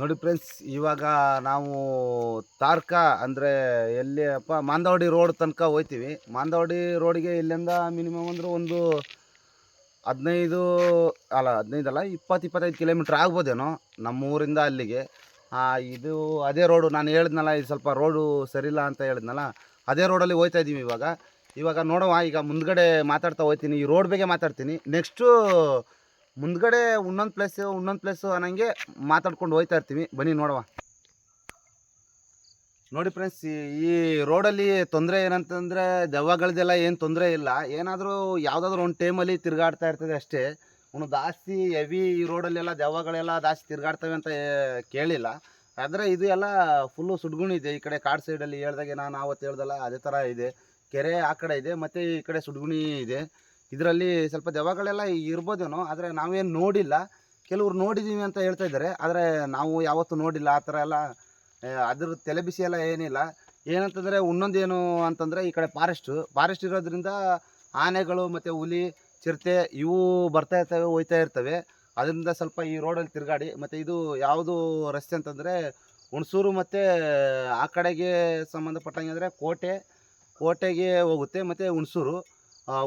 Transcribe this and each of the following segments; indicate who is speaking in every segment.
Speaker 1: ನೋಡಿ ಫ್ರೆಂಡ್ಸ್, ಇವಾಗ ನಾವು ತಾರ್ಕ ಅಂದರೆ ಎಲ್ಲಿ ಅಪ್ಪ ಮಾಂದವಾಡಿ ರೋಡ್ ತನಕ ಹೋಗ್ತೀವಿ. ಮಾಂದವಾಡಿ ರೋಡಿಗೆ ಇಲ್ಲಿಂದ ಮಿನಿಮಮ್ ಅಂದ್ರೆ ಒಂದು 15 ಅಲ್ಲ 15 ಅಲ್ಲ 20-25 ಕಿಲೋಮೀಟ್ರ್ ಆಗ್ಬೋದೇನೋ ನಮ್ಮ ಊರಿಂದ ಅಲ್ಲಿಗೆ. ಇದು ಅದೇ ರೋಡು ನಾನು ಹೇಳಿದ್ನಲ್ಲ, ಇದು ಸ್ವಲ್ಪ ರೋಡು ಸರಿಯಿಲ್ಲ ಅಂತ ಹೇಳಿದ್ನಲ್ಲ, ಅದೇ ರೋಡಲ್ಲಿ ಹೋಗ್ತಾ ಇದ್ದೀವಿ ಇವಾಗ ನೋಡುವ. ಈಗ ಮುಂದ್ಗಡೆ ಮಾತಾಡ್ತಾ ಹೋಗ್ತೀನಿ, ಈ ರೋಡ್ ಬಗ್ಗೆ ಮಾತಾಡ್ತೀನಿ. ನೆಕ್ಸ್ಟು ಮುಂದ್ಗಡೆ ಇನ್ನೊಂದು ಪ್ಲೇಸು ಅನ್ನಂಗೆ ಮಾತಾಡ್ಕೊಂಡು ಹೋಗ್ತಾ ಇರ್ತೀವಿ. ಬನ್ನಿ ನೋಡುವ. ನೋಡಿ ಫ್ರೆಂಡ್ಸ್, ಈ ರೋಡಲ್ಲಿ ತೊಂದರೆ ಏನಂತಂದರೆ ದೆವ್ವಗಳದ್ದೆಲ್ಲ ಏನು ತೊಂದರೆ ಇಲ್ಲ. ಏನಾದರೂ ಯಾವುದಾದ್ರೂ ಒಂದು ಟೈಮಲ್ಲಿ ತಿರುಗಾಡ್ತಾ ಇರ್ತದೆ ಅಷ್ಟೇ. ಅವನು ಜಾಸ್ತಿ ಹೆವಿ ಈ ರೋಡಲ್ಲೆಲ್ಲ ದೆವ್ವಗಳೆಲ್ಲ ಜಾಸ್ತಿ ತಿರುಗಾಡ್ತವೆ ಅಂತ ಕೇಳಿಲ್ಲ. ಆದರೆ ಇದು ಎಲ್ಲ ಫುಲ್ಲು ಸುಡ್ಗುಣಿ ಇದೆ. ಈ ಕಡೆ ಕಾಡು ಸೈಡಲ್ಲಿ ಹೇಳ್ದಾಗೆ ನಾನು ಆವತ್ತು ಹೇಳ್ದಲ್ಲ, ಅದೇ ಥರ ಇದೆ. ಕೆರೆ ಆ ಕಡೆ ಇದೆ, ಮತ್ತು ಈ ಕಡೆ ಸುಡ್ಗುಣಿ ಇದೆ. ಇದರಲ್ಲಿ ಸ್ವಲ್ಪ ದೆವ್ವಗಳೆಲ್ಲ ಇರ್ಬೋದೇನೋ, ಆದರೆ ನಾವೇನು ನೋಡಿಲ್ಲ. ಕೆಲವ್ರು ನೋಡಿದ್ದೀವಿ ಅಂತ ಹೇಳ್ತಾ ಇದ್ದಾರೆ, ಆದರೆ ನಾವು ಯಾವತ್ತೂ ನೋಡಿಲ್ಲ ಆ ಥರ ಎಲ್ಲ. ಅದ್ರ ತಲೆ ಬಿಸಿ ಎಲ್ಲ ಏನಿಲ್ಲ. ಏನಂತಂದರೆ ಇನ್ನೊಂದೇನು ಅಂತಂದರೆ, ಈ ಕಡೆ ಫಾರೆಸ್ಟ್ ಇರೋದ್ರಿಂದ ಆನೆಗಳು ಮತ್ತು ಹುಲಿ, ಚಿರತೆ ಇವು ಬರ್ತಾ ಇರ್ತವೆ, ಹೋಯ್ತಾ ಇರ್ತವೆ. ಅದರಿಂದ ಸ್ವಲ್ಪ ಈ ರೋಡಲ್ಲಿ ತಿರುಗಾಡಿ. ಮತ್ತು ಇದು ಯಾವುದು ರಸ್ತೆ ಅಂತಂದರೆ ಹುಣಸೂರು ಮತ್ತು ಆ ಕಡೆಗೆ ಸಂಬಂಧಪಟ್ಟಂಗೆ ಅಂದರೆ ಕೋಟೆಗೆ ಹೋಗುತ್ತೆ, ಮತ್ತು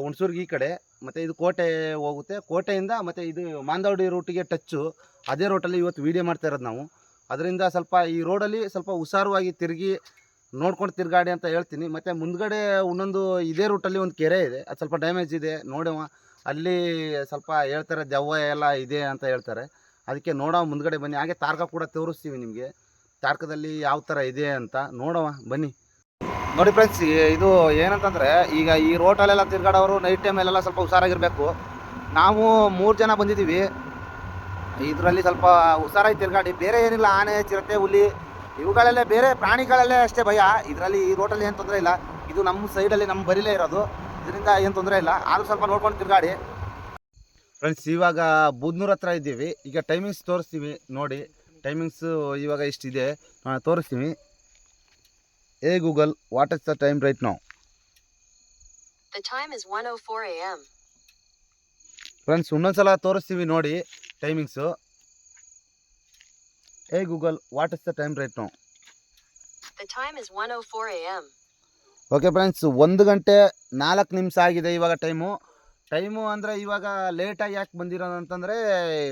Speaker 1: ಹುಣಸೂರಿಗೆ ಈ ಕಡೆ, ಮತ್ತು ಇದು ಕೋಟೆ ಹೋಗುತ್ತೆ. ಕೋಟೆಯಿಂದ ಮತ್ತು ಇದು ಮಾಂದವಾಡಿ ರೂಟಿಗೆ ಟಚ್ಚು. ಅದೇ ರೋಟಲ್ಲಿ ಇವತ್ತು ವೀಡಿಯೋ ಮಾಡ್ತಾ ಇರೋದು ನಾವು. ಅದರಿಂದ ಸ್ವಲ್ಪ ಈ ರೋಡಲ್ಲಿ ಸ್ವಲ್ಪ ಹುಷಾರವಾಗಿ ನೋಡ್ಕೊಂಡು ತಿರುಗಾಡಿ ಅಂತ ಹೇಳ್ತೀನಿ. ಮತ್ತು ಮುಂದ್ಗಡೆ ಇನ್ನೊಂದು ಇದೇ ರೂಟಲ್ಲಿ ಒಂದು ಕೆರೆ ಇದೆ, ಅದು ಸ್ವಲ್ಪ ಡ್ಯಾಮೇಜ್ ಇದೆ. ನೋಡುವ, ಅಲ್ಲಿ ಸ್ವಲ್ಪ ಹೇಳ್ತಾರೆ ದೆವ್ವ ಎಲ್ಲ ಇದೆ ಅಂತ ಹೇಳ್ತಾರೆ. ಅದಕ್ಕೆ ನೋಡೋ ಮುಂದ್ಗಡೆ ಬನ್ನಿ. ಹಾಗೆ ತಾರ್ಕ ಕೂಡ ತೋರಿಸ್ತೀವಿ ನಿಮಗೆ, ತಾರ್ಕದಲ್ಲಿ ಯಾವ ಥರ ಇದೆ ಅಂತ ನೋಡೋವ ಬನ್ನಿ. ನೋಡಿ ಫ್ರೆಂಡ್ಸ್, ಇದು ಏನಂತಂದರೆ, ಈಗ ಈ ರೋಟಲ್ಲೆಲ್ಲ ತಿರ್ಗಾಡೋರು ನೈಟ್ ಟೈಮಲ್ಲೆಲ್ಲ ಸ್ವಲ್ಪ ಹುಷಾರಾಗಿರಬೇಕು. ನಾವು 3 ಜನ ಬಂದಿದ್ದೀವಿ. ಇದರಲ್ಲಿ ಸ್ವಲ್ಪ ಹುಷಾರಾಗಿ ತಿರುಗಾಡಿ. ಬೇರೆ ಏನಿಲ್ಲ, ಆನೆ, ಚಿರತೆ, ಹುಲಿ ಇವುಗಳೆಲ್ಲ ಬೇರೆ ಪ್ರಾಣಿಗಳಲ್ಲೇ ಅಷ್ಟೇ ಭಯ. ಇದರಲ್ಲಿ ಈ ರೋಟಲ್ಲಿ ಏನು ತೊಂದರೆ ಇಲ್ಲ. ಇದು ನಮ್ಮ ಸೈಡಲ್ಲಿ ನಮ್ಮ ಬರಿಲೇ ಇರೋದು, ಇದರಿಂದ ಏನು ತೊಂದರೆ ಇಲ್ಲ. ಆದರೂ ಸ್ವಲ್ಪ ನೋಡ್ಕೊಂಡು ತಿರುಗಾಡಿ. ಫ್ರೆಂಡ್ಸ್, ಇವಾಗ ಬೂದ್ನೂರು ಹತ್ರ ಇದ್ದೀವಿ. ಈಗ ಟೈಮಿಂಗ್ಸ್ ತೋರಿಸ್ತೀವಿ ನೋಡಿ. ಟೈಮಿಂಗ್ಸು ಇವಾಗ ಇಷ್ಟಿದೆ, ತೋರಿಸ್ತೀವಿ. Google, what is the time right now?
Speaker 2: The time is 1:04 a.m.
Speaker 1: Friends, ಇನ್ನೊಂದ್ಸಲ ತೋರಿಸ್ತೀವಿ ನೋಡಿ timings. Google, what is the time right now?
Speaker 2: The time is 1:04 a.m.
Speaker 1: Okay friends, 1 ಗಂಟೆ 4 ನಿಮಿಷ ಆಗಿದೆ ಇವಾಗ ಟೈಮು. ಅಂದರೆ ಇವಾಗ ಲೇಟಾಗಿ ಯಾಕೆ ಬಂದಿರೋದು ಅಂತಂದರೆ,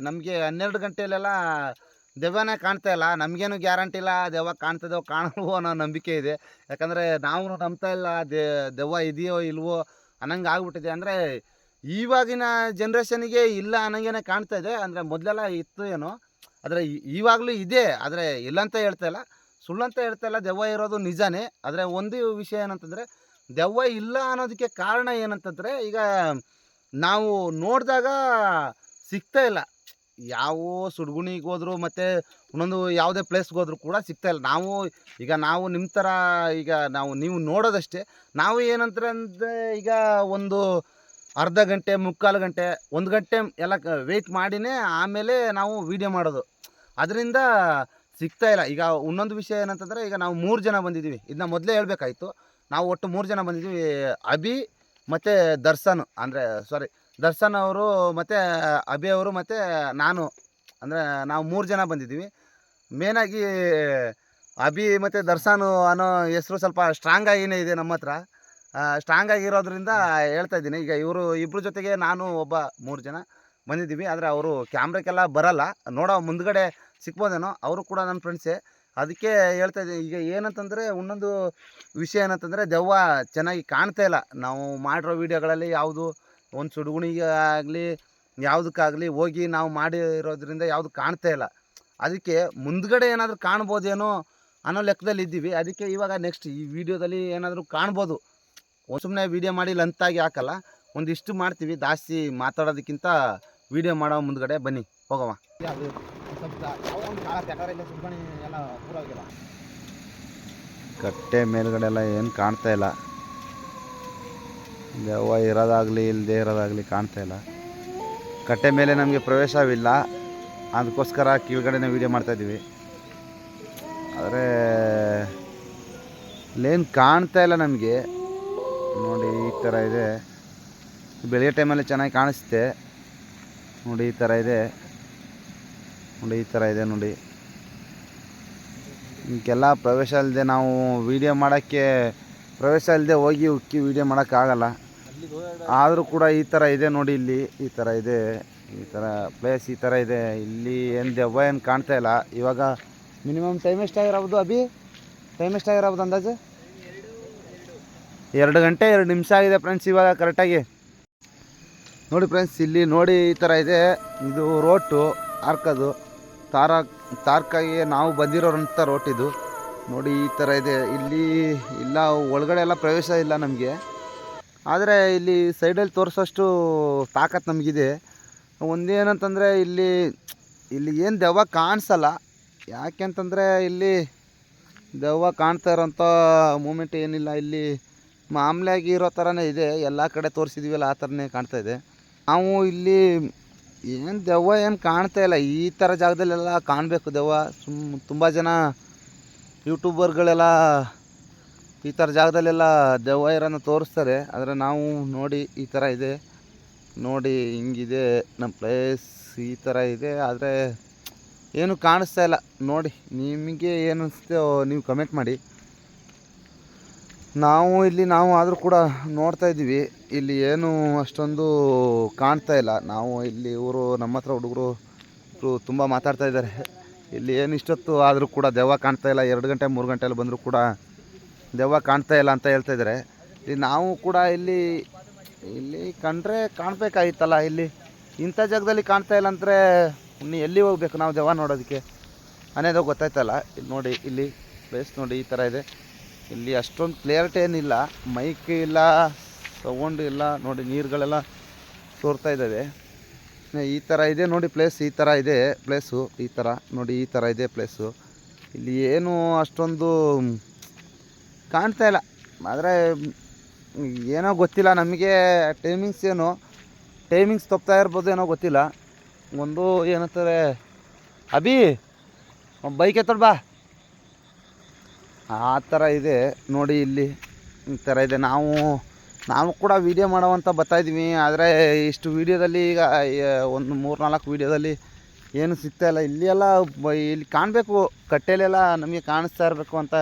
Speaker 1: ನಮಗೆ 12 ಗಂಟೆಯಲ್ಲೆಲ್ಲ ದೆವ್ವನೇ ಕಾಣ್ತಾ ಇಲ್ಲ. ನಮಗೇನು ಗ್ಯಾರಂಟಿ ಇಲ್ಲ ದೆವ್ವ ಕಾಣ್ತದೋ ಕಾಣಲ್ವೋ ಅನ್ನೋ ನಂಬಿಕೆ ಇದೆ. ಯಾಕಂದರೆ ನಾವು ನಂಬ್ತಾ ಇಲ್ಲ ದೆವ್ವ ಇದೆಯೋ ಇಲ್ವೋ ಅನ್ನಂಗೆ ಆಗ್ಬಿಟ್ಟಿದೆ. ಅಂದರೆ ಇವಾಗಿನ ಜನ್ರೇಷನಿಗೆ ಇಲ್ಲ ಅನ್ನಂಗೆ ಕಾಣ್ತಾ ಇದೆ. ಅಂದರೆ ಮೊದಲೆಲ್ಲ ಇತ್ತು ಏನೋ, ಆದರೆ ಇವಾಗಲೂ ಇದೆ. ಆದರೆ ಇಲ್ಲಂತ ಹೇಳ್ತಾ ಇಲ್ಲ, ಸುಳ್ಳಂತ ಹೇಳ್ತಾ ಇಲ್ಲ, ದೆವ್ವ ಇರೋದು ನಿಜಾನೇ. ಆದರೆ ಒಂದು ವಿಷಯ ಏನಂತಂದರೆ, ದೆವ್ವ ಇಲ್ಲ ಅನ್ನೋದಕ್ಕೆ ಕಾರಣ ಏನಂತಂದರೆ, ಈಗ ನಾವು ನೋಡಿದಾಗ ಸಿಗ್ತಾ ಇಲ್ಲ. ಯಾವ ಸುಡ್ಗುಣಿಗೆ ಹೋದ್ರು ಮತ್ತು ಇನ್ನೊಂದು ಯಾವುದೇ ಪ್ಲೇಸ್ಗೆ ಹೋದ್ರು ಕೂಡ ಸಿಗ್ತಾ ಇಲ್ಲ. ನಾವು ನಿಮ್ಮ ಥರ ಈಗ ನೀವು ನೋಡೋದಷ್ಟೇ. ನಾವು ಏನಂತಂದರೆ, ಈಗ ಒಂದು ಅರ್ಧ ಗಂಟೆ, ಮುಕ್ಕಾಲು ಗಂಟೆ, 1 ಗಂಟೆ ಎಲ್ಲ ವೆಯ್ಟ್ ಮಾಡಿನೇ ಆಮೇಲೆ ನಾವು ವೀಡಿಯೋ ಮಾಡೋದು. ಅದರಿಂದ ಸಿಗ್ತಾ ಇಲ್ಲ. ಈಗ ಇನ್ನೊಂದು ವಿಷಯ ಏನಂತಂದರೆ, ಈಗ ನಾವು 3 ಜನ ಬಂದಿದ್ದೀವಿ. ಇದನ್ನ ಮೊದಲೇ ಹೇಳಬೇಕಾಯ್ತು. ನಾವು ಒಟ್ಟು 3 ಜನ ಬಂದಿದ್ದೀವಿ. ಅಭಿ ಮತ್ತು ದರ್ಶನ್ ಅವರು ಮತ್ತು ಅಭಿ ಅವರು ಮತ್ತು ನಾನು, ಅಂದರೆ ನಾವು 3 ಜನ ಬಂದಿದ್ದೀವಿ. ಮೇನಾಗಿ ಅಭಿ ಮತ್ತು ದರ್ಶನ್ ಅನ್ನೋ ಹೆಸರು ಸ್ವಲ್ಪ ಸ್ಟ್ರಾಂಗ್ ಆಗಿಯೇ ಇದೆ ನಮ್ಮ ಹತ್ರ. ಸ್ಟ್ರಾಂಗ್ ಆಗಿರೋದ್ರಿಂದ ಹೇಳ್ತಾ ಇದ್ದೀನಿ. ಈಗ ಇವರು ಇಬ್ಬರ ಜೊತೆಗೆ ನಾನು ಒಬ್ಬ 3 ಜನ ಬಂದಿದ್ದೀವಿ. ಆದರೆ ಅವರು ಕ್ಯಾಮ್ರಕ್ಕೆಲ್ಲ ಬರಲ್ಲ. ನೋಡೋ ಮುಂದ್ಗಡೆ ಸಿಗ್ಬೋದೇನೋ, ಅವರು ಕೂಡ ನನ್ನ ಫ್ರೆಂಡ್ಸೇ. ಅದಕ್ಕೆ ಹೇಳ್ತಾ ಇದ್ದೀನಿ. ಈಗ ಏನಂತಂದರೆ, ಇನ್ನೊಂದು ವಿಷಯ ಏನಂತಂದರೆ, ದೆವ್ವ ಚೆನ್ನಾಗಿ ಕಾಣ್ತಾ ಇಲ್ಲ. ನಾವು ಮಾಡಿರೋ ವೀಡಿಯೋಗಳಲ್ಲಿ ಯಾವುದು ಒಂದು ಸುಡುಗುಣಿಗೆ ಆಗಲಿ ಯಾವುದಕ್ಕಾಗಲಿ ಹೋಗಿ ನಾವು ಮಾಡಿರೋದ್ರಿಂದ ಯಾವುದು ಕಾಣ್ತಾ ಇಲ್ಲ. ಅದಕ್ಕೆ ಮುಂದ್ಗಡೆ ಏನಾದರೂ ಕಾಣ್ಬೋದೇನೋ ಅನ್ನೋ ಲೆಕ್ಕದಲ್ಲಿ ಇದ್ದೀವಿ. ಅದಕ್ಕೆ ಇವಾಗ ನೆಕ್ಸ್ಟ್ ಈ ವಿಡಿಯೋದಲ್ಲಿ ಏನಾದರೂ ಕಾಣ್ಬೋದು. ಸುಮ್ಮನೆ ವೀಡಿಯೋ ಮಾಡಿ ಲಂತಾಗಿ ಹಾಕಲ್ಲ, ಒಂದಿಷ್ಟು ಮಾಡ್ತೀವಿ. ಜಾಸ್ತಿ ಮಾತಾಡೋದಕ್ಕಿಂತ ವೀಡಿಯೋ ಮಾಡೋ ಮುಂದ್ಗಡೆ ಬನ್ನಿ ಹೋಗವ. ಕಟ್ಟೆ ಮೇಲ್ಗಡೆ ಎಲ್ಲ ಏನು ಕಾಣ್ತಾ ಇಲ್ಲ. ದೆವ್ವ ಇರೋದಾಗಲಿ ಇಲ್ಲದೆ ಇರೋದಾಗಲಿ ಕಾಣ್ತಾ ಇಲ್ಲ. ಕಟ್ಟೆ ಮೇಲೆ ನಮಗೆ ಪ್ರವೇಶವಿಲ್ಲ, ಅದಕ್ಕೋಸ್ಕರ ಕೀಳ್ಗಡೆನೇ ವೀಡಿಯೋ ಮಾಡ್ತಾಯಿದ್ದೀವಿ. ಆದರೆ ಇಲ್ಲೇನು ಕಾಣ್ತಾ ಇಲ್ಲ ನಮಗೆ. ನೋಡಿ, ಈ ಥರ ಇದೆ. ಬೆಳಗ್ಗೆ ಟೈಮಲ್ಲಿ ಚೆನ್ನಾಗಿ ಕಾಣಿಸುತ್ತೆ ನೋಡಿ. ಈ ಥರ ಇದೆ ನೋಡಿ. ಇದಕ್ಕೆಲ್ಲ ಪ್ರವೇಶ ಇಲ್ಲದೆ ನಾವು ವೀಡಿಯೋ ಮಾಡೋಕ್ಕೆ ಪ್ರವೇಶ ಇಲ್ಲದೆ ಹೋಗಿ ಉಕ್ಕಿ ವೀಡಿಯೋ ಮಾಡೋಕ್ಕಾಗಲ್ಲ. ಆದರೂ ಕೂಡ ಈ ಥರ ಇದೆ ನೋಡಿ, ಇಲ್ಲಿ ಈ ಥರ ಇದೆ, ಈ ಥರ ಪ್ಲೇಸ್ ಈ ಥರ ಇದೆ. ಇಲ್ಲಿ ಏನು ದೆವ್ವ ಏನು ಕಾಣ್ತಾ ಇಲ್ಲ. ಇವಾಗ ಮಿನಿಮಮ್ ಟೈಮ್ ಎಷ್ಟಾಗಿರ್ಬೋದು ಅಭಿ? ಟೈಮ್ ಎಷ್ಟಾಗಿರ್ಬೋದು ಅಂದಾಜು? 2 ಗಂಟೆ 2 ನಿಮಿಷ ಆಗಿದೆ ಫ್ರೆಂಡ್ಸ್ ಇವಾಗ ಕರೆಕ್ಟಾಗಿ. ನೋಡಿ ಫ್ರೆಂಡ್ಸ್, ಇಲ್ಲಿ ನೋಡಿ ಈ ಥರ ಇದೆ. ಇದು ರೋಟು ಆರ್ಕದು ತಾರ್ಕಾಗಿ ನಾವು ಬಂದಿರೋರಂಥ ರೋಟ್ ಇದು. ನೋಡಿ ಈ ಥರ ಇದೆ. ಇಲ್ಲಿ ಇಲ್ಲ ಒಳಗಡೆ ಎಲ್ಲ ಪ್ರವೇಶ ಇಲ್ಲ ನಮಗೆ, ಆದರೆ ಇಲ್ಲಿ ಸೈಡಲ್ಲಿ ತೋರಿಸೋಷ್ಟು ತಾಕತ್ತು ನಮಗಿದೆ. ಒಂದೇನಂತಂದರೆ ಇಲ್ಲಿ ಏನು ದೆವ್ವ ಕಾಣಿಸಲ್ಲ. ಯಾಕೆಂತಂದರೆ ಇಲ್ಲಿ ದೆವ್ವ ಕಾಣ್ತಾ ಇರೋಂಥ ಮೂಮೆಂಟ್ ಏನಿಲ್ಲ. ಇಲ್ಲಿ ಮಾಮೂಲಿಯಾಗಿ ಇರೋ ಥರನೇ ಇದೆ. ಎಲ್ಲ ಕಡೆ ತೋರಿಸಿದ್ದೀವಲ್ಲ ಆ ಥರನೇ ಕಾಣ್ತಾ ಇದೆ. ನಾವು ಇಲ್ಲಿ ಏನು ದೆವ್ವ ಏನು ಕಾಣ್ತಾ ಇಲ್ಲ. ಈ ಥರ ಜಾಗದಲ್ಲೆಲ್ಲ ಕಾಣಬೇಕು ದೆವ್ವ. ತುಂಬ ಜನ ಯೂಟ್ಯೂಬರ್ಗಳೆಲ್ಲ ಈ ಥರ ಜಾಗದಲ್ಲೆಲ್ಲ ದೆವ್ವ ಇರೋನ್ನ ತೋರಿಸ್ತಾರೆ. ಆದರೆ ನಾವು ನೋಡಿ ಈ ಥರ ಇದೆ ನೋಡಿ, ಹಿಂಗಿದೆ ನಮ್ಮ ಪ್ಲೇಸ್, ಈ ಥರ ಇದೆ. ಆದರೆ ಏನು ಕಾಣಿಸ್ತಾ ಇಲ್ಲ. ನೋಡಿ ನಿಮಗೆ ಏನು ಅನಿಸುತ್ತೆ ನೀವು ಕಮೆಂಟ್ ಮಾಡಿ. ನಾವು ಆದರೂ ಕೂಡ ನೋಡ್ತಾ ಇದ್ದೀವಿ, ಇಲ್ಲಿ ಏನು ಅಷ್ಟೊಂದು ಕಾಣ್ತಾ ಇಲ್ಲ. ನಾವು ಇಲ್ಲಿ ಇವರು ನಮ್ಮ ಹತ್ರ ಹುಡುಗರು ತುಂಬ ಮಾತಾಡ್ತಾ ಇದ್ದಾರೆ. ಇಲ್ಲಿ ಏನು ಇಷ್ಟೊತ್ತು ಆದರೂ ಕೂಡ ದೆವ್ವ ಕಾಣ್ತಾ ಇಲ್ಲ. 2 ಗಂಟೆ 3 ಗಂಟೆಯಲ್ಲಿ ಬಂದರೂ ಕೂಡ ದೆವ್ವ ಕಾಣ್ತಾ ಇಲ್ಲ ಅಂತ ಹೇಳ್ತಾ ಇದ್ದಾರೆ. ಇಲ್ಲಿ ನಾವು ಕೂಡ ಇಲ್ಲಿ ಕಂಡ್ರೆ ಕಾಣಬೇಕಾಗಿತ್ತಲ್ಲ. ಇಲ್ಲಿ ಇಂಥ ಜಾಗದಲ್ಲಿ ಕಾಣ್ತಾ ಇಲ್ಲ ಅಂದರೆ ಇನ್ನು ಎಲ್ಲಿ ಹೋಗ್ಬೇಕು ನಾವು ದೆವ್ವ ನೋಡೋದಕ್ಕೆ ಅನ್ನೋದು ಗೊತ್ತಾಯ್ತಲ್ಲ. ಇಲ್ಲಿ ನೋಡಿ, ಇಲ್ಲಿ ಪ್ಲೇಸ್ ನೋಡಿ ಈ ಥರ ಇದೆ. ಇಲ್ಲಿ ಅಷ್ಟೊಂದು ಕ್ಲಿಯರಿಟಿ ಏನಿಲ್ಲ, ಮೈಕ್ ಇಲ್ಲ, ಸೌಂಡ್ ಇಲ್ಲ. ನೋಡಿ ನೀರುಗಳೆಲ್ಲ ಸೋರ್ತಾ ಇದ್ದಾವೆ. ಈ ಥರ ಇದೆ ನೋಡಿ ಪ್ಲೇಸ್, ಈ ಥರ ಇದೆ ಪ್ಲೇಸು. ಈ ಥರ ನೋಡಿ, ಈ ಥರ ಇದೆ ಪ್ಲೇಸು. ಇಲ್ಲಿ ಏನು ಅಷ್ಟೊಂದು ಕಾಣ್ತಾ ಇಲ್ಲ. ಆದರೆ ಏನೋ ಗೊತ್ತಿಲ್ಲ ನಮಗೆ. ಟೈಮಿಂಗ್ಸ್ ತಪ್ತಾ ಇರ್ಬೋದು, ಏನೋ ಗೊತ್ತಿಲ್ಲ. ಒಂದು ಏನಂತಾರೆ ಅಭಿ ಬೈಕ್ ಎತ್ತೋಡ್ ಬಾ, ಆ ಥರ ಇದೆ ನೋಡಿ. ಇಲ್ಲಿ ಈ ಥರ ಇದೆ. ನಾವು ಕೂಡ ವೀಡಿಯೋ ಮಾಡೋವಂತ ಬರ್ತಾಯಿದ್ದೀವಿ. ಆದರೆ ಇಷ್ಟು ವೀಡಿಯೋದಲ್ಲಿ ಈಗ ಒಂದು 3-4 ವೀಡಿಯೋದಲ್ಲಿ ಏನು ಸಿಗ್ತಾಯಿಲ್ಲ. ಇಲ್ಲಿ ಕಾಣಬೇಕು, ಕಟ್ಟೆಲೆಲ್ಲ ನಮಗೆ ಕಾಣಿಸ್ತಾ ಇರಬೇಕು ಅಂತ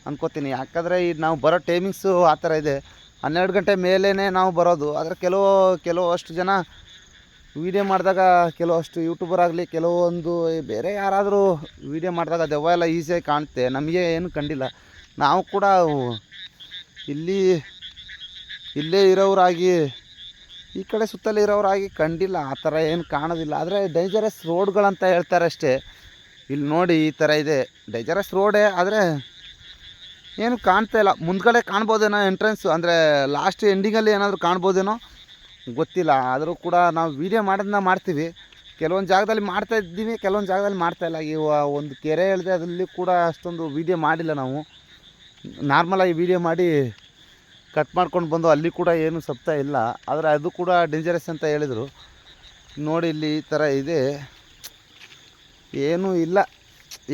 Speaker 1: ಅಂದ್ಕೋತೀನಿ. ಯಾಕಂದರೆ ಈಗ ನಾವು ಬರೋ ಟೈಮಿಂಗ್ಸು ಆ ಥರ ಇದೆ. 12 ಗಂಟೆ ಮೇಲೇ ನಾವು ಬರೋದು. ಆದರೆ ಕೆಲವಷ್ಟು ಜನ ವೀಡಿಯೋ ಮಾಡಿದಾಗ, ಕೆಲವಷ್ಟು ಯೂಟ್ಯೂಬರ್ ಆಗಲಿ, ಕೆಲವೊಂದು ಬೇರೆ ಯಾರಾದರೂ ವೀಡಿಯೋ ಮಾಡಿದಾಗ ದೆವ್ವ ಎಲ್ಲ ಈಸಿಯಾಗಿ ಕಾಣುತ್ತೆ. ನಮಗೆ ಏನು ಕಂಡಿಲ್ಲ. ನಾವು ಕೂಡ ಇಲ್ಲೇ ಇರೋರಾಗಿ, ಈ ಕಡೆ ಸುತ್ತಲೇ ಇರೋರಾಗಿ ಕಂಡಿಲ್ಲ. ಆ ಥರ ಏನು ಕಾಣೋದಿಲ್ಲ. ಆದರೆ ಡೇಂಜರಸ್ ರೋಡ್ಗಳಂತ ಹೇಳ್ತಾರೆ ಅಷ್ಟೇ. ಇಲ್ಲಿ ನೋಡಿ ಈ ಥರ ಇದೆ, ಡೇಂಜರಸ್ ರೋಡೇ. ಆದರೆ ಏನು ಕಾಣ್ತಾ ಇಲ್ಲ. ಮುಂದ್ಗಡೆ ಕಾಣ್ಬೋದೇನೋ ಎಂಟ್ರೆನ್ಸು, ಅಂದರೆ ಲಾಸ್ಟ್ ಎಂಡಿಂಗಲ್ಲಿ ಏನಾದರೂ ಕಾಣ್ಬೋದೇನೋ ಗೊತ್ತಿಲ್ಲ. ಆದರೂ ಕೂಡ ನಾವು ವೀಡಿಯೋ ಮಾಡೋದನ್ನ ಮಾಡ್ತೀವಿ. ಕೆಲವೊಂದು ಜಾಗದಲ್ಲಿ ಮಾಡ್ತಾಯಿದ್ದೀವಿ, ಕೆಲವೊಂದು ಜಾಗದಲ್ಲಿ ಮಾಡ್ತಾಯಿಲ್ಲ. ಈ ಒಂದು ಕೆರೆ ಹೇಳಿದೆ, ಅದರಲ್ಲಿ ಕೂಡ ಅಷ್ಟೊಂದು ವೀಡಿಯೋ ಮಾಡಿಲ್ಲ. ನಾವು ನಾರ್ಮಲಾಗಿ ವೀಡಿಯೋ ಮಾಡಿ ಕಟ್ ಮಾಡ್ಕೊಂಡು ಬಂದು ಅಲ್ಲಿ ಕೂಡ ಏನು ಸಪ್ತಾ ಇಲ್ಲ. ಆದರೆ ಅದು ಕೂಡ ಡೇಂಜರಸ್ ಅಂತ ಹೇಳಿದರು. ನೋಡಿ ಇಲ್ಲಿ ಈ ಥರ ಇದೆ, ಏನೂ ಇಲ್ಲ,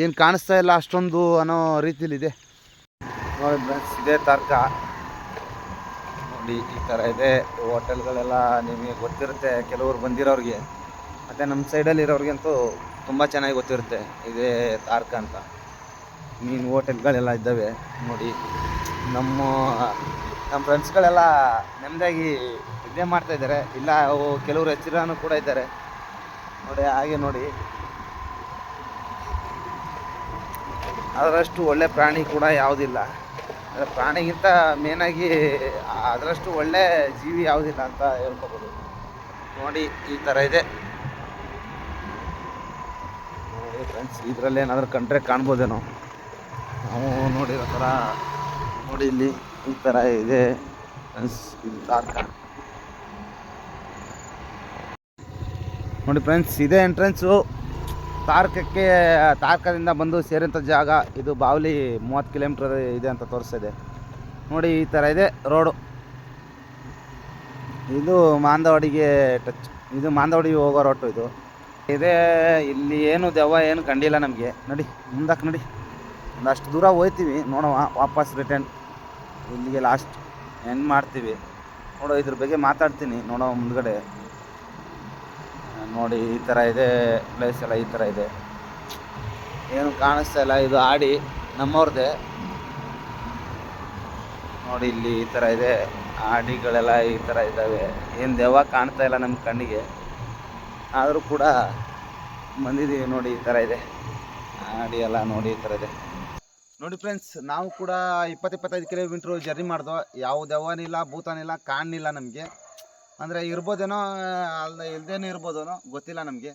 Speaker 1: ಏನು ಕಾಣಿಸ್ತಾ ಇಲ್ಲ ಅಷ್ಟೊಂದು ಅನ್ನೋ ರೀತಿಲಿದೆ. ನೋಡಿ ಫ್ರೆಂಡ್ಸ್, ಇದೇ ತಾರ್ಕ ನೋಡಿ, ಈ ಥರ ಇದೆ. ಹೋಟೆಲ್ಗಳೆಲ್ಲ ನಿಮಗೆ ಗೊತ್ತಿರುತ್ತೆ ಕೆಲವರು ಬಂದಿರೋರಿಗೆ, ಮತ್ತು ನಮ್ಮ ಸೈಡಲ್ಲಿ ಇರೋರಿಗಂತೂ ತುಂಬ ಚೆನ್ನಾಗಿ ಗೊತ್ತಿರುತ್ತೆ ಇದೇ ತಾರ್ಕ ಅಂತ. ಮೀನು ಹೋಟೆಲ್ಗಳೆಲ್ಲ ಇದ್ದಾವೆ ನೋಡಿ. ನಮ್ಮ ಫ್ರೆಂಡ್ಸ್ಗಳೆಲ್ಲ ನೆಮ್ಮದಿಯಾಗಿ ನಿದ್ದೆ ಮಾಡ್ತಾಯಿದ್ದಾರೆ. ಇಲ್ಲ ಕೆಲವರು ಎಚ್ಚರನೂ ಕೂಡ ಇದ್ದಾರೆ ನೋಡಿ. ಹಾಗೆ ನೋಡಿ, ಅದರಷ್ಟು ಒಳ್ಳೆ ಪ್ರಾಣಿ ಕೂಡ ಯಾವುದಿಲ್ಲ. ಪ್ರಾಣಿಗಿಂತ ಮೇನಾಗಿ ಅದರಷ್ಟು ಒಳ್ಳೆ ಜೀವಿ ಯಾವುದಿಲ್ಲ ಅಂತ ಹೇಳ್ಕೊಬೋದು. ನೋಡಿ ಈ ಥರ ಇದೆ ನೋಡಿ ಫ್ರೆಂಡ್ಸ್. ಇದರಲ್ಲಿ ಏನಾದರೂ ಕಂಡ್ರೆ ಕಾಣ್ಬೋದೇನೋ ನಾವು ನೋಡಿರೋ ಥರ. ನೋಡಿ ಇಲ್ಲಿ ಈ ಥರ ಇದೆ ಫ್ರೆಂಡ್ಸ್, ಇದು ತಾರ್ಕ ನೋಡಿ ಫ್ರೆಂಡ್ಸ್. ಇದೇ ಎಂಟ್ರೆನ್ಸು ತಾರ್ಕದಿಂದ ಬಂದು ಸೇರೋಂಥ ಜಾಗ. ಇದು ಬಾವಲಿ 30 ಕಿಲೋಮೀಟ್ರ್ ಇದೆ ಅಂತ ತೋರಿಸ್ತಿದೆ ನೋಡಿ. ಈ ಥರ ಇದೆ ರೋಡು. ಇದು ಮಾನಂದವಾಡಿಗೆ ಇದು ಮಾನಂದವಾಡಿಗೆ ಹೋಗೋ ರೋಟು ಇದು. ಇಲ್ಲಿ ಏನು ದೆವ್ವ ಏನು ಕಂಡಿಲ್ಲ ನಮಗೆ. ನೋಡಿ ಮುಂದಕ್ಕೆ ನೋಡಿ, ಒಂದಷ್ಟು ದೂರ ಹೋಗ್ತೀವಿ, ನೋಡುವ ವಾಪಸ್ ರಿಟರ್ನ್ ಇಲ್ಲಿಗೆ ಲಾಸ್ಟ್ ಎಂಡ್ ಮಾಡ್ತೀವಿ. ನೋಡೋ ಇದ್ರ ಬಗ್ಗೆ ಮಾತಾಡ್ತೀನಿ, ನೋಡೋ ಮುಂದ್ಗಡೆ. ನೋಡಿ ಈ ಥರ ಇದೆ ಪ್ಲೇಸ್ ಎಲ್ಲ, ಈ ಥರ ಇದೆ, ಏನು ಕಾಣಿಸ್ತಾ ಇಲ್ಲ. ಇದು ಆಡಿ ನಮ್ಮವ್ರದ್ದೇ ನೋಡಿ. ಇಲ್ಲಿ ಈ ಥರ ಇದೆ, ಆಡಿಗಳೆಲ್ಲ ಈ ಥರ ಇದ್ದಾವೆ. ಏನು ದೆವ್ವ ಕಾಣ್ತಾ ಇಲ್ಲ ನಮ್ಮ ಕಣ್ಣಿಗೆ, ಆದರೂ ಕೂಡ ಬಂದಿದ್ದೀವಿ. ನೋಡಿ ಈ ಥರ ಇದೆ ಆಡಿ ಎಲ್ಲ, ನೋಡಿ ಈ ಥರ ಇದೆ ನೋಡಿ ಫ್ರೆಂಡ್ಸ್. ನಾವು ಕೂಡ 20-25 ಕಿಲೋಮೀಟ್ರ್ ಜರ್ನಿ ಮಾಡ್ದೋ. ಯಾವ ದೆವ್ವನಿಲ್ಲ, ಭೂತನಿಲ್ಲ, ಕಾಣಲಿಲ್ಲ ನಮಗೆ. ಅಂದರೆ ಇರ್ಬೋದೇನೋ, ಅಲ್ಲ ಇಲ್ದೇನೋ ಇರ್ಬೋದೇನೋ ಗೊತ್ತಿಲ್ಲ ನಮಗೆ.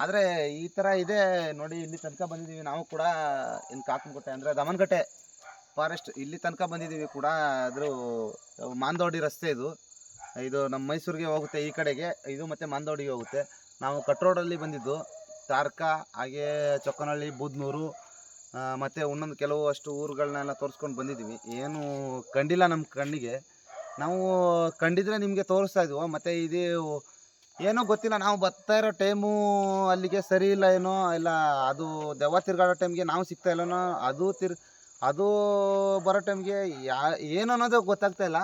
Speaker 1: ಆದರೆ ಈ ಥರ ಇದೆ ನೋಡಿ. ಇಲ್ಲಿ ತನಕ ಬಂದಿದ್ದೀವಿ ನಾವು ಕೂಡ. ಇನ್ನು ಕಾಕನಕೋಟೆ ಅಂದರೆ ದಮನಕಟ್ಟೆ ಫಾರೆಸ್ಟ್, ಇಲ್ಲಿ ತನಕ ಬಂದಿದ್ದೀವಿ ಕೂಡ. ಅದ್ರ ಮಾಂದೋಡಿ ರಸ್ತೆ ಇದು ನಮ್ಮ ಮೈಸೂರಿಗೆ ಹೋಗುತ್ತೆ ಈ ಕಡೆಗೆ, ಇದು ಮತ್ತು ಮಾಂದೋಡಿಗೆ ಹೋಗುತ್ತೆ. ನಾವು ಕಟ್ ರೋಡಲ್ಲಿ ಬಂದಿದ್ದು. ತಾರ್ಕ, ಹಾಗೆ ಚೊಕ್ಕನಹಳ್ಳಿ, ಬೂದ್ನೂರು ಮತ್ತು ಇನ್ನೊಂದು ಕೆಲವು ಅಷ್ಟು ಊರುಗಳನ್ನೆಲ್ಲ ತೋರಿಸ್ಕೊಂಡು ಬಂದಿದ್ದೀವಿ. ಏನು ಕಂಡಿಲ್ಲ ನಮ್ಮ ಕಣ್ಣಿಗೆ. ನಾವು ಕಂಡಿದ್ರೆ ನಿಮಗೆ ತೋರಿಸ್ತಾ ಇದ್ವು. ಮತ್ತು ಇದು ಏನೋ ಗೊತ್ತಿಲ್ಲ, ನಾವು ಬರ್ತಾ ಇರೋ ಟೈಮು ಅಲ್ಲಿಗೆ ಸರಿ ಇಲ್ಲ ಏನೋ, ಇಲ್ಲ ಅದು ದೆವ್ವ ತಿರುಗಾಡೋ ಟೈಮ್ಗೆ ನಾವು ಸಿಗ್ತಾ ಇಲ್ಲನೋ, ಅದು ಬರೋ ಟೈಮ್ಗೆ ಏನು ಅನ್ನೋದು ಗೊತ್ತಾಗ್ತಾ ಇಲ್ಲ.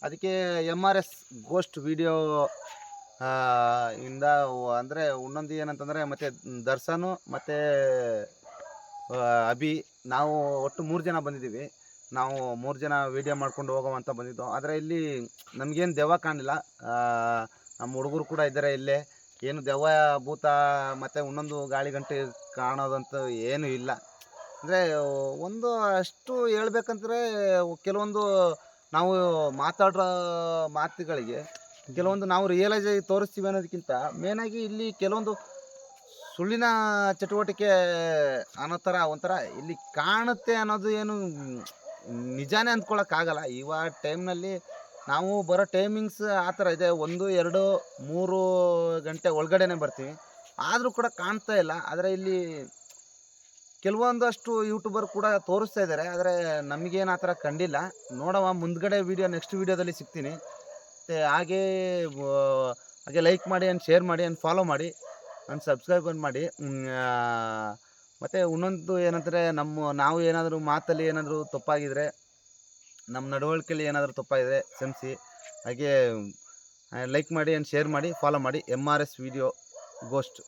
Speaker 1: ಅದಕ್ಕೆ MRS ಗೋಸ್ಟ್ ವಿಡಿಯೋ ಇಂದ ಅಂದರೆ ಇನ್ನೊಂದು ಏನಂತಂದರೆ, ಮತ್ತು ದರ್ಶನು ಮತ್ತು ಅಭಿ, ನಾವು ಒಟ್ಟು 3 ಜನ ಬಂದಿದ್ದೀವಿ. ನಾವು 3 ಜನ ವೀಡಿಯೋ ಮಾಡ್ಕೊಂಡು ಹೋಗೋವಂತ ಬಂದಿದ್ದು. ಆದರೆ ಇಲ್ಲಿ ನಮಗೇನು ದೆವ್ವ ಕಾಣಲಿಲ್ಲ. ನಮ್ಮ ಹುಡುಗರು ಕೂಡ ಇದ್ದಾರೆ ಇಲ್ಲೇ. ಏನು ದೆವ್ವ, ಭೂತ ಮತ್ತು ಇನ್ನೊಂದು ಗಾಳಿ ಗಂಟೆ ಕಾಣೋದಂತೂ ಏನೂ ಇಲ್ಲ. ಅಂದರೆ ಒಂದು ಅಷ್ಟು ಹೇಳ್ಬೇಕಂದ್ರೆ, ಕೆಲವೊಂದು ನಾವು ಮಾತಾಡೋ ಮಾತುಗಳಿಗೆ ಕೆಲವೊಂದು ನಾವು ರಿಯಲೈಸ್ ಆಗಿ ತೋರಿಸ್ತೀವಿ ಅನ್ನೋದಕ್ಕಿಂತ ಮೇನಾಗಿ ಇಲ್ಲಿ ಕೆಲವೊಂದು ಸುಳ್ಳಿನ ಚಟುವಟಿಕೆ ಅನ್ನೋ ಥರ ಒಂಥರ ಇಲ್ಲಿ ಕಾಣುತ್ತೆ ಅನ್ನೋದು ಏನು ನಿಜಾನೇ ಅಂದ್ಕೊಳಕ್ಕಾಗಲ್ಲ. ಇವಾಗ ಟೈಮ್ನಲ್ಲಿ ನಾವು ಬರೋ ಟೈಮಿಂಗ್ಸ್ ಆ ಥರ ಇದೆ. 1, 2, 3 ಗಂಟೆ ಒಳಗಡೆನೇ ಬರ್ತೀವಿ, ಆದರೂ ಕೂಡ ಕಾಣ್ತಾ ಇಲ್ಲ. ಆದರೆ ಇಲ್ಲಿ ಕೆಲವೊಂದಷ್ಟು ಯೂಟ್ಯೂಬರ್ ಕೂಡ ತೋರಿಸ್ತಾ ಇದ್ದಾರೆ, ಆದರೆ ನಮಗೇನು ಆ ಥರ ಕಂಡಿಲ್ಲ. ನೋಡವ ಮುಂದ್ಗಡೆ ನೆಕ್ಸ್ಟ್ ವೀಡಿಯೋದಲ್ಲಿ ಸಿಗ್ತೀನಿ. ಮತ್ತು ಹಾಗೆ ಲೈಕ್ ಮಾಡಿ ಆ್ಯಂಡ್ ಶೇರ್ ಮಾಡಿ ಆ್ಯಂಡ್ ಫಾಲೋ ಮಾಡಿ ಆ್ಯಂಡ್ ಸಬ್ಸ್ಕ್ರೈಬ್ ಮಾಡಿ. ಮತ್ತು ಇನ್ನೊಂದು ಏನಂದರೆ, ನಾವು ಏನಾದರೂ ಮಾತಲ್ಲಿ ಏನಾದರೂ ತಪ್ಪಾಗಿದ್ದರೆ, ನಮ್ಮ ನಡವಳಿಕೆಯಲ್ಲಿ ಏನಾದರೂ ತಪ್ಪಾಗಿದ್ರೆ ಕ್ಷಮಿಸಿ. ಹಾಗೆ ಲೈಕ್ ಮಾಡಿ ಆ್ಯಂಡ್ ಶೇರ್ ಮಾಡಿ, ಫಾಲೋ ಮಾಡಿ MRS ವಿಡಿಯೋ ಗೋಸ್ಟ್.